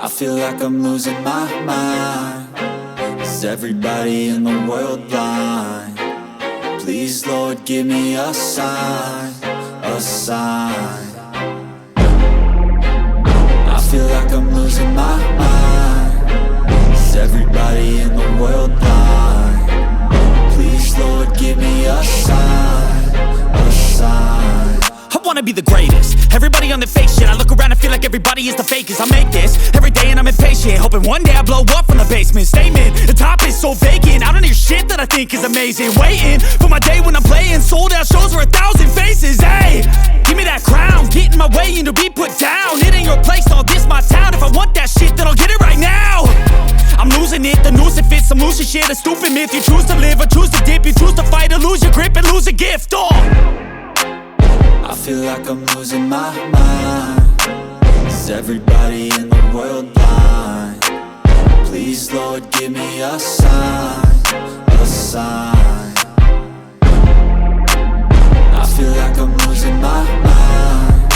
I feel like I'm losing my mind. Is everybody in the world blind? Please, Lord, give me a sign, a sign. I feel like I'm losing my mind. Is everybody in the world blind? Please, Lord, give me a sign, a sign. I wanna be the greatest. Everybody on the fake shit. I look around and feel like everybody is the fakest. I make this every day and I'm impatient, hoping one day I blow up from the basement. Statement, the top is so vacant. I don't hear shit that I think is amazing. Waiting for my day when I'm playing sold out shows for 1,000 faces. Hey, give me that crown, get in my way and to be put down. It ain't your place, all this my town. If I want that shit, then I'll get it right now. I'm losing it, the noose it fits. I'm losing shit, a stupid myth. You choose to live or choose to dip. You choose to fight or lose your grip and lose a gift. I feel like I'm losing my mind. Is everybody in the world blind? Please, Lord, give me a sign, a sign. I feel like I'm losing my mind.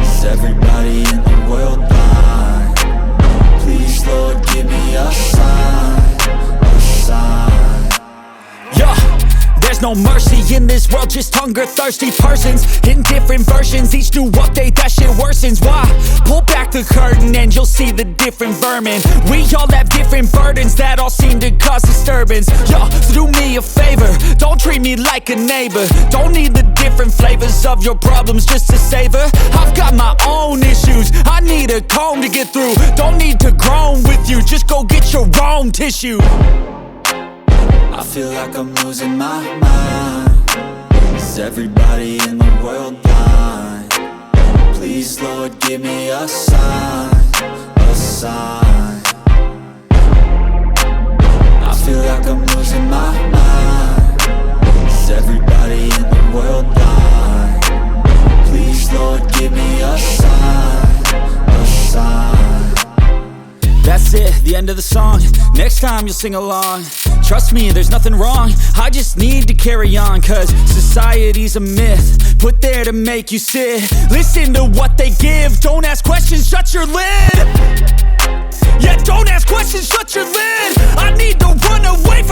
Is everybody in the world blind? Please, Lord, give me a sign, a sign. Yeah. There's no mercy in this world, just hunger-thirsty persons in different versions. Each new update, that shit worsens. Why? Pull back the curtain and you'll see the different vermin. We all have different burdens that all seem to cause disturbance. Yo, so do me a favor, don't treat me like a neighbor. Don't need the different flavors of your problems just to savor. I've got my own issues, I need a comb to get through. Don't need to groan with you, just go get your own tissue. I feel like I'm losing my mind. Is everybody in the world blind? Please, Lord, give me a sign, a sign. I feel like I'm losing my mind. Is everybody in the world blind? Please, Lord, give me a sign, a sign. That's it, the end of the song. Next time you'll sing along. Trust me, there's nothing wrong. I just need to carry on, cause society's a myth put there to make you sit. Listen to what they give. Don't ask questions, shut your lid. Yeah, don't ask questions, shut your lid. I need to run away